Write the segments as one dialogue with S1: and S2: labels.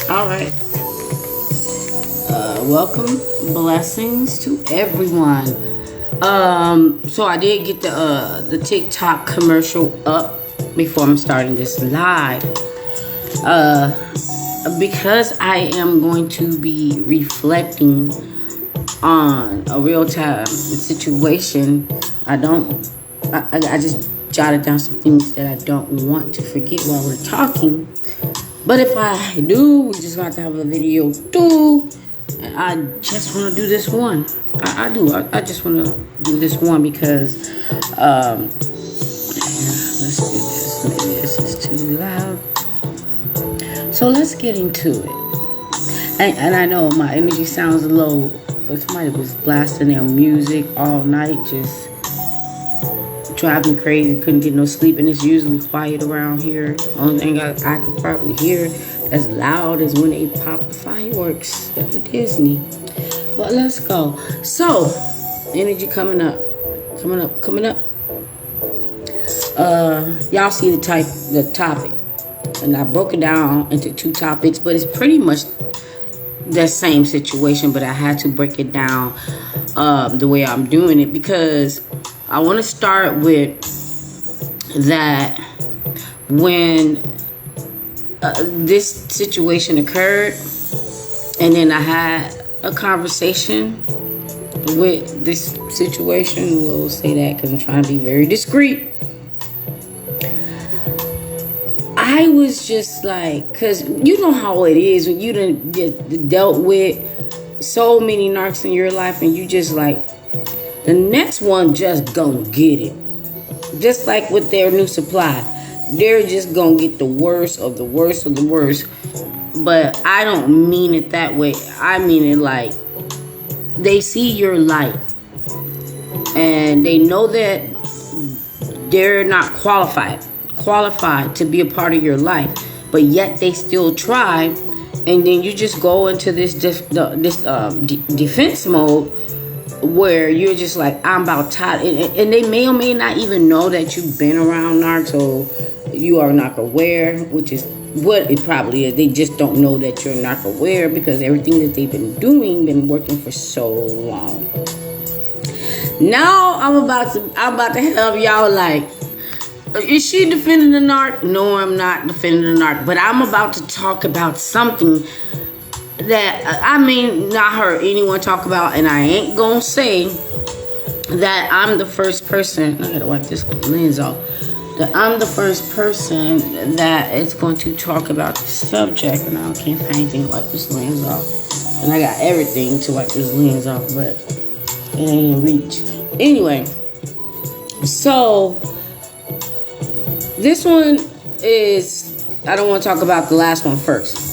S1: All right. Welcome, blessings to everyone. So I did get the TikTok commercial up before I'm starting this live. Because I am going to be reflecting on a real time situation. I just jotted down some things that I don't want to forget while we're talking. But if I do, we just got to have a video too. And I just want to do this one. I do. I just want to do this one because, let's do this. Maybe this is too loud. So let's get into it. And I know my energy sounds low, but somebody was blasting their music all night, just driving me crazy. Couldn't get no sleep, and it's usually quiet around here. Only thing I could probably hear as loud as when they pop the fireworks at the Disney. But let's go. So, energy coming up. Y'all see the topic, and I broke it down into two topics, but it's pretty much the same situation. But I had to break it down the way I'm doing it because I want to start with that when this situation occurred, and then I had a conversation with this situation. We'll say that because I'm trying to be very discreet. I was just like, because you know how it is when you done dealt with so many narcs in your life, and you just like, the next one just gonna get it. Just like with their new supply, they're just gonna get the worst of the worst of the worst. But I don't mean it that way. I mean it like they see your light and they know that they're not qualified to be a part of your life, but yet they still try, and then you just go into this defense mode where you're just like, I'm about tired, and they may or may not even know that you've been around narcs, or you are not aware, which is what it probably is. They just don't know that you're not aware because everything that they've been working for so long. Now I'm about to help y'all. Like, is she defending the narc? No, I'm not defending the narc, but I'm about to talk about something that I mean not heard anyone talk about, and I ain't gonna say that I'm the first person. I gotta wipe this lens off. That I'm the first person that is going to talk about the subject, and I can't find anything to wipe this lens off. And I got everything to wipe this lens off, but it ain't in reach. Anyway, so this one is, I don't want to talk about the last one first.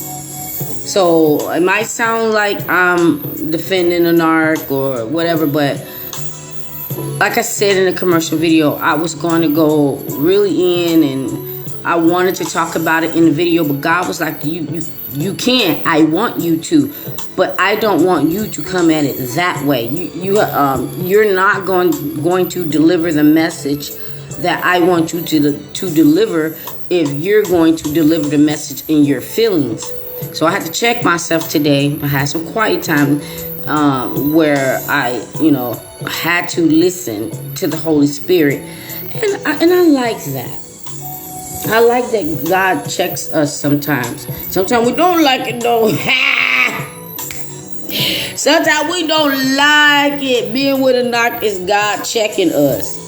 S1: So it might sound like I'm defending a narc or whatever, but like I said in the commercial video, I was going to go really in, and I wanted to talk about it in the video, but God was like, you can't. I want you to, but I don't want you to come at it that way. You're not going to deliver the message that I want you to deliver if you're going to deliver the message in your feelings. So I had to check myself today. I had some quiet time where I, had to listen to the Holy Spirit, and I like that. I like that God checks us sometimes. Sometimes we don't like it though. Sometimes we don't like it. Being with a narc is God checking us.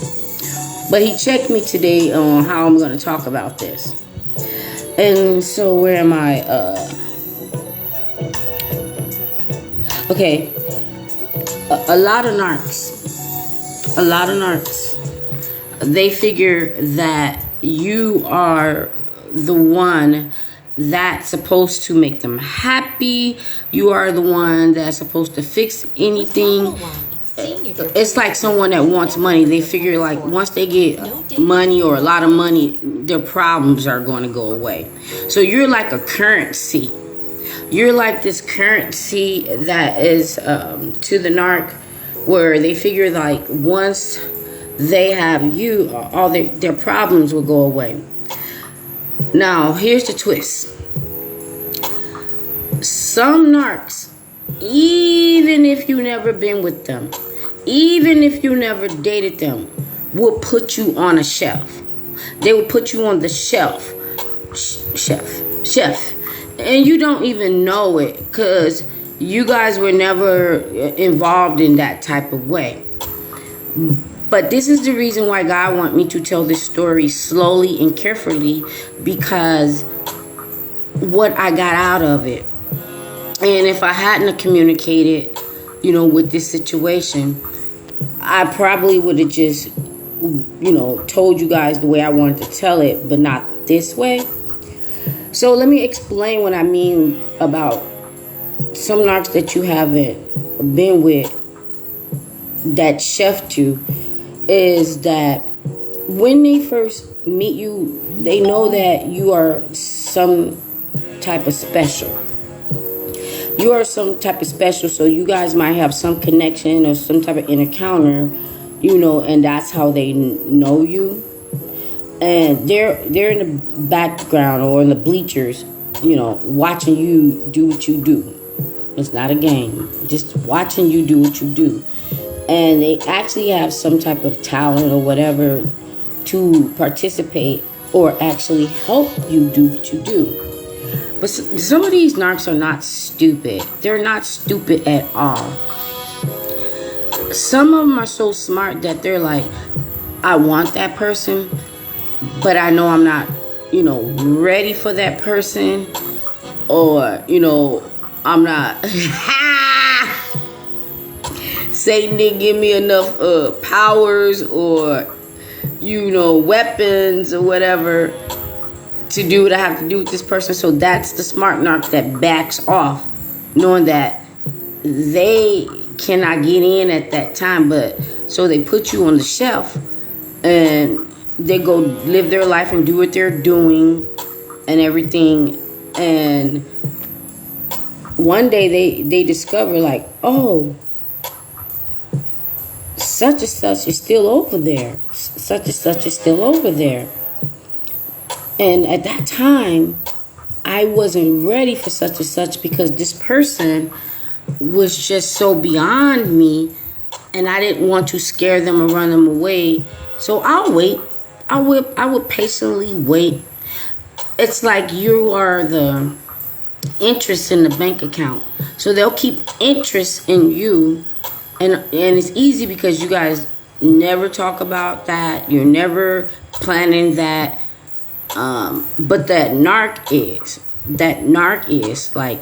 S1: But he checked me today on how I'm going to talk about this. And so where am I? Okay. A lot of narcs, they figure that you are the one that's supposed to make them happy. You are the one that's supposed to fix anything. It's like someone that wants money. They figure like once they get money or a lot of money, their problems are going to go away. So you're like a currency. You're like this currency that is to the narc, where they figure like once they have you, all their problems will go away. Now, here's the twist. Some narcs, even if you never been with them, even if you never dated them, will put you on a shelf. They will put you on the shelf. Chef. And you don't even know it because you guys were never involved in that type of way. But this is the reason why God wants me to tell this story slowly and carefully, because what I got out of it. And if I hadn't communicated, with this situation, I probably would have just, told you guys the way I wanted to tell it, but not this way. So let me explain what I mean about some narcs that you haven't been with that chef you, is that when they first meet you, they know that you are some type of special. You are some type of special, so you guys might have some connection or some type of encounter, and that's how they know you. And they're in the background or in the bleachers, watching you do what you do. It's not a game. Just watching you do what you do. And they actually have some type of talent or whatever to participate or actually help you do what you do. But some of these narcs are not stupid. They're not stupid at all. Some of them are so smart that they're like, I want that person, but I know I'm not, ready for that person. Or, I'm not. Satan didn't give me enough powers or, weapons or whatever to do what I have to do with this person. So that's the smart narc that backs off, knowing that they cannot get in at that time. But so they put you on the shelf and they go live their life and do what they're doing and everything. And one day they discover, like, oh, such and such is still over there. Such and such is still over there. And at that time, I wasn't ready for such and such because this person was just so beyond me, and I didn't want to scare them or run them away. So I'll wait. I would patiently wait. It's like you are the interest in the bank account. So they'll keep interest in you. And it's easy because you guys never talk about that. You're never planning that. But that narc is like,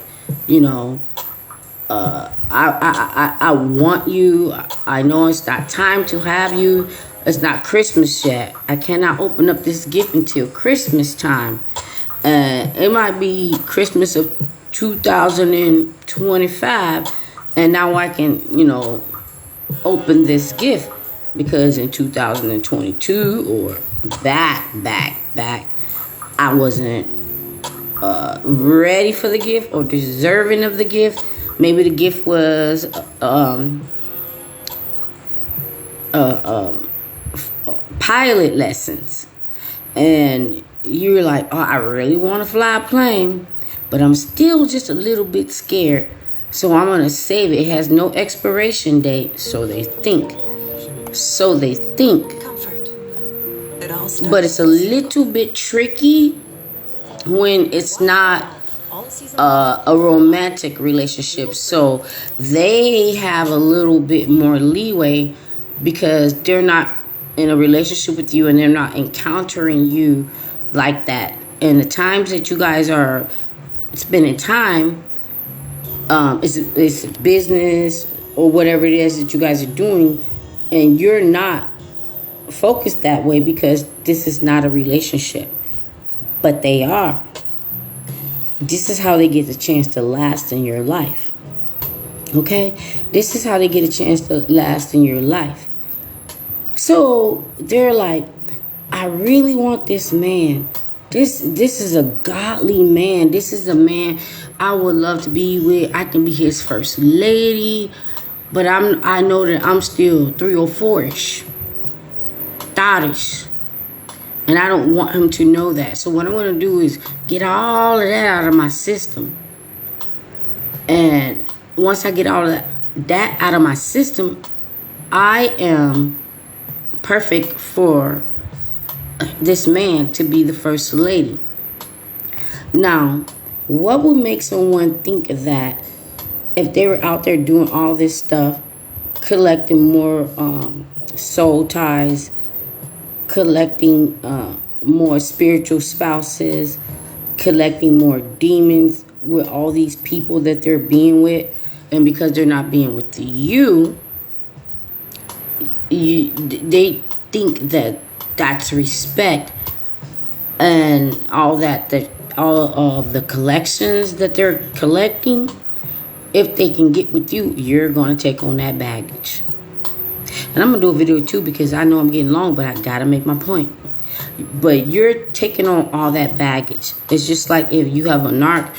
S1: I want you. I know it's not time to have you. It's not Christmas yet. I cannot open up this gift until Christmas time. It might be Christmas of 2025, and now I can, open this gift, because in 2022 or back, I wasn't ready for the gift or deserving of the gift. Maybe the gift was pilot lessons, and you're like, oh, I really want to fly a plane, but I'm still just a little bit scared, so I'm gonna save it. It has no expiration date, so they think.
S2: Comfort. It all starts,
S1: but it's a little bit tricky when it's not a romantic relationship. So they have a little bit more leeway because they're not in a relationship with you and they're not encountering you like that. And the times that you guys are spending time, it's business or whatever it is that you guys are doing, and you're not focused that way because this is not a relationship. But they are. This is how they get the chance to last in your life. Okay? This is how they get a chance to last in your life. So they're like, I really want this man. This is a godly man. This is a man I would love to be with. I can be his first lady. But I know that I'm still 3 or 4-ish. Thottish. And I don't want him to know that. So what I'm going to do is get all of that out of my system. And once I get all of that out of my system, I am perfect for this man to be the first lady. Now, what would make someone think that if they were out there doing all this stuff, collecting more soul ties, collecting more spiritual spouses, collecting more demons with all these people that they're being with, and because they're not being with they think that that's respect, and all of the collections that they're collecting, if they can get with you, you're going to take on that baggage. And I'm going to do a video too, because I know I'm getting long, but I got to make my point. But you're taking on all that baggage. It's just like if you have a narc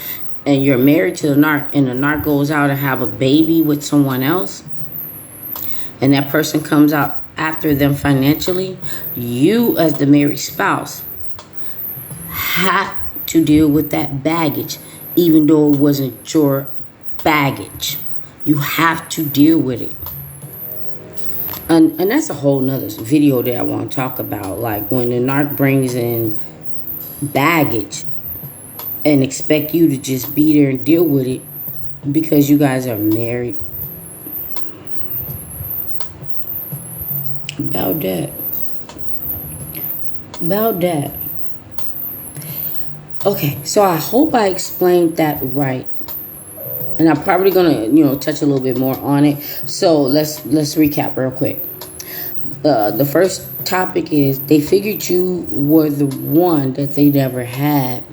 S1: and you're married to the narc, and the narc goes out and have a baby with someone else, and that person comes out after them financially, you as the married spouse have to deal with that baggage, even though it wasn't your baggage. You have to deal with it. And that's a whole nother video that I want to talk about. Like when the narc brings in baggage and expect you to just be there and deal with it because you guys are married. About that. Okay, so I hope I explained that right. And I'm probably gonna, touch a little bit more on it. So let's recap real quick. The first topic is they figured you were the one that they never had,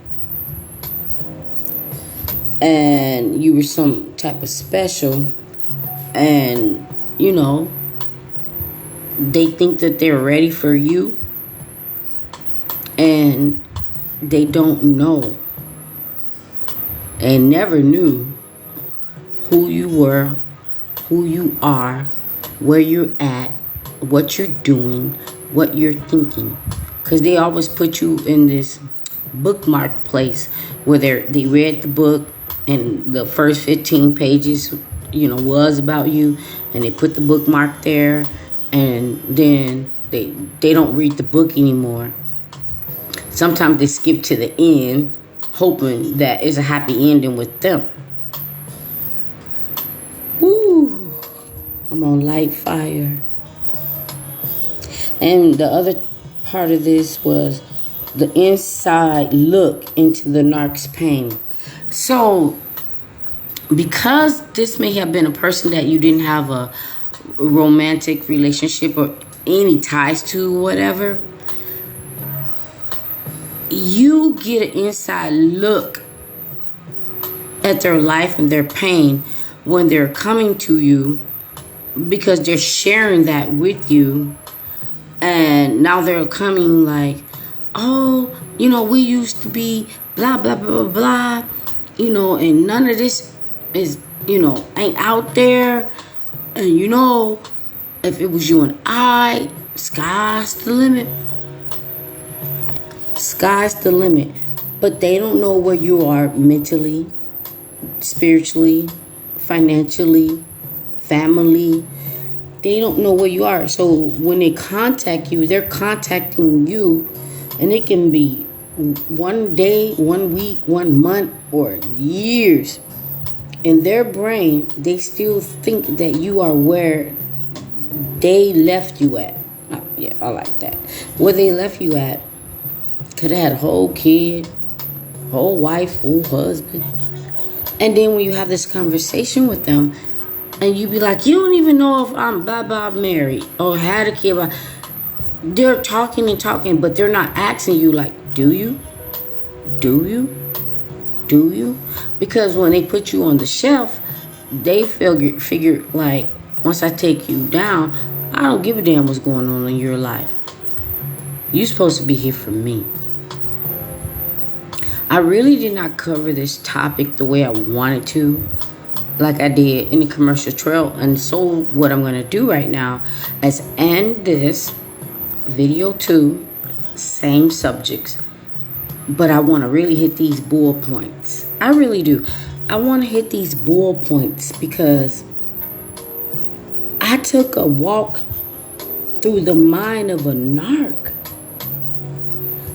S1: and you were some type of special, and they think that they're ready for you, and they don't know and never knew who you were, who you are, where you're at, what you're doing, what you're thinking. Because they always put you in this bookmark place where they read the book and the first 15 pages, was about you, and they put the bookmark there, and then they don't read the book anymore. Sometimes they skip to the end, hoping that it's a happy ending with them. Woo! I'm on light fire. And the other part of this was the inside look into the narc's pain. So, because this may have been a person that you didn't have a romantic relationship or any ties to, whatever, you get an inside look at their life and their pain when they're coming to you, because they're sharing that with you. And now they're coming like, oh, we used to be blah, blah, blah, blah, blah, and none of this is, ain't out there. And, if it was you and I, sky's the limit. Sky's the limit. But they don't know where you are mentally, spiritually, financially, family. They don't know where you are. So when they contact you, they're contacting you, and it can be one day, 1 week, 1 month, or years. In their brain, they still think that you are where they left you at. Yeah, I like that. Where they left you at. Could have had a whole kid, whole wife, whole husband. And then when you have this conversation with them, and you be like, you don't even know if I'm blah, blah, married or had a kid. Blah. They're talking and talking, but they're not asking you, like, do you? Do you? Do you? Because when they put you on the shelf, they figure like, once I take you down, I don't give a damn what's going on in your life. You're supposed to be here for me. I really did not cover this topic the way I wanted to, like I did in the commercial trail. And so what I'm going to do right now is end this video 2, same subjects, but I want to really hit these bullet points. I really do. I want to hit these bull points because I took a walk through the mind of a narc.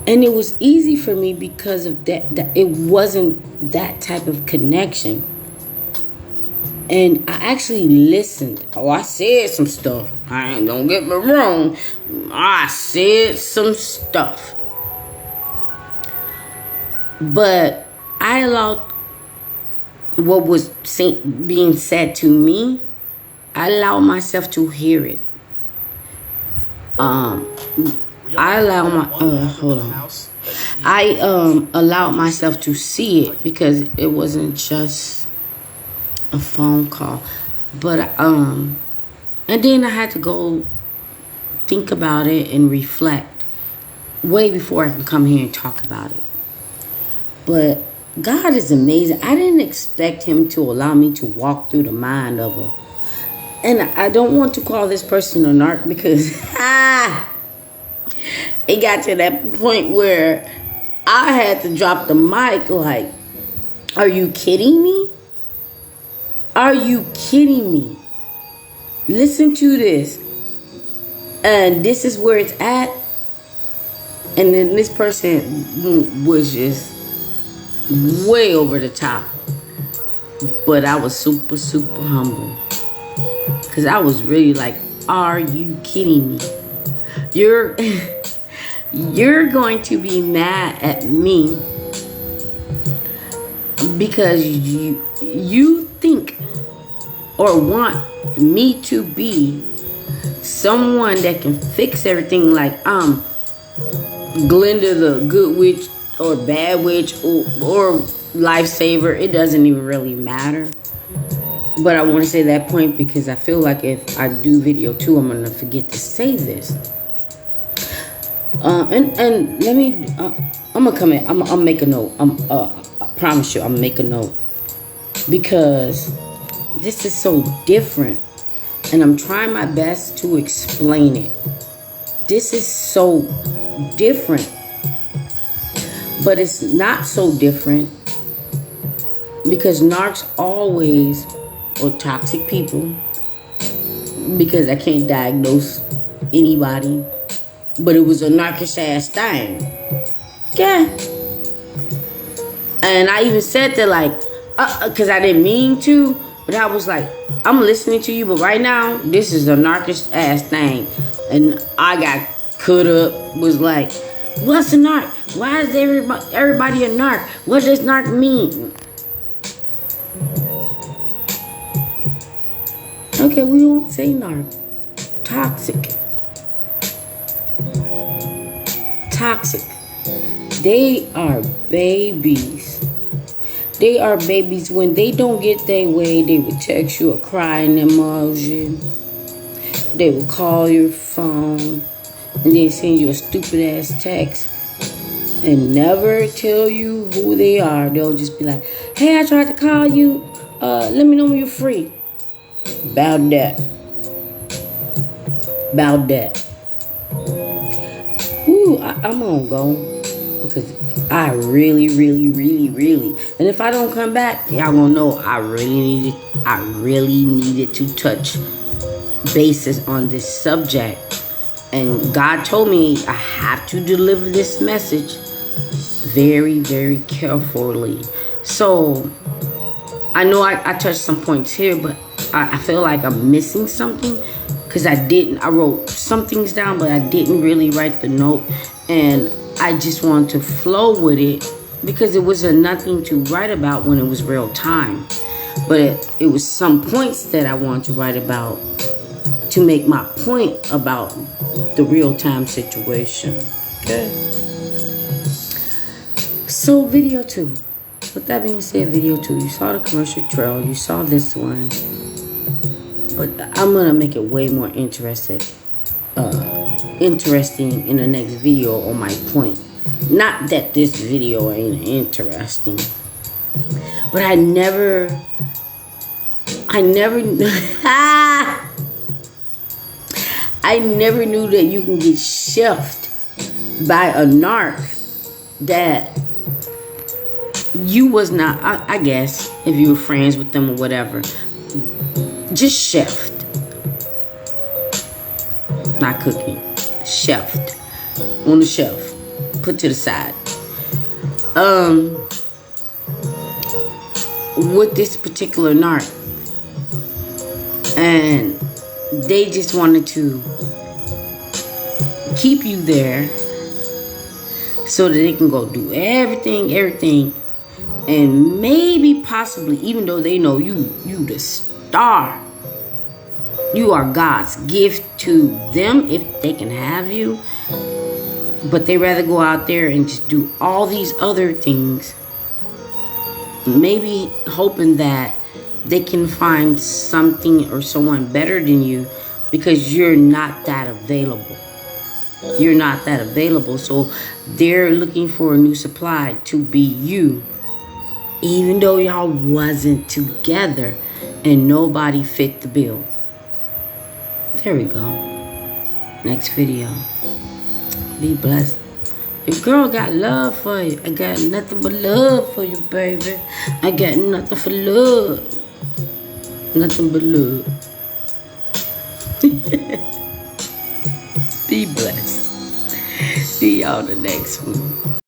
S1: And it was easy for me because of that it wasn't that type of connection. And I actually listened. Oh, I said some stuff. Don't get me wrong. I said some stuff. But I allowed what was being said to me. I allowed myself to hear it. I allowed myself to see it because it wasn't just a phone call. But and then I had to go think about it and reflect way before I can come here and talk about it. But God is amazing. I didn't expect him to allow me to walk through the mind of her. And I don't want to call this person a narc because it got to that point where I had to drop the mic like, are you kidding me? Are you kidding me? Listen to this. And this is where it's at. And then this person was just way over the top. But I was super, super humble. Because I was really like, are you kidding me? You're going to be mad at me because you think or want me to be someone that can fix everything, like I'm Glenda the good witch or bad witch or lifesaver. It doesn't even really matter. But I want to say that point because I feel like if I do video 2, I'm going to forget to say this. And let me, I'm going to come in. I'll make a note. I promise you, I'll make a note. Because this is so different. And I'm trying my best to explain it. This is so different. But it's not so different. Because narcs always, or toxic people, because I can't diagnose anybody, but it was a narcissic ass thing. Yeah. And I even said that like, because I didn't mean to, but I was like, I'm listening to you, but right now, this is a narcissic ass thing. And I got cut up, was like, what's a narc? Why is everybody a narc? What does narc mean? Okay, we won't say narc. Toxic. Toxic. They are babies. They are babies. When they don't get their way, they would text you a crying emoji. They would call your phone and then send you a stupid ass text and never tell you who they are. They'll just be like, hey, I tried to call you. Let me know when you're free. About that. Whew, I'm gonna go because I really, and if I don't come back, y'all gonna know I really needed to touch bases on this subject. And God told me I have to deliver this message very, very carefully. So I know I touched some points here, but I feel like I'm missing something because I wrote some things down, but I didn't really write the note. And I just wanted to flow with it because it was nothing to write about when it was real time. But it was some points that I wanted to write about to make my point about the real time situation. Okay. So video 2. With that being said, video 2, you saw the commercial trail, you saw this one, but I'm gonna make it way more interesting in the next video on my point. Not that this video ain't interesting, but I never I never knew that you can get shelved by a narc that you was not, I guess, if you were friends with them or whatever, just shelved. Not cooking. Shelved. On the shelf. Put to the side. With this particular narc. And they just wanted to keep you there so that they can go do everything, and maybe possibly, even though they know you the star, you are God's gift to them if they can have you, but they rather go out there and just do all these other things, maybe hoping that they can find something or someone better than you, because you're not that available. You're not that available. So they're looking for a new supply to be you, even though y'all wasn't together and nobody fit the bill. There we go. Next video. Be blessed. Your girl got love for you. I got nothing but love for you, baby. I got nothing for love. Nothing but love. Be blessed. See y'all the next one.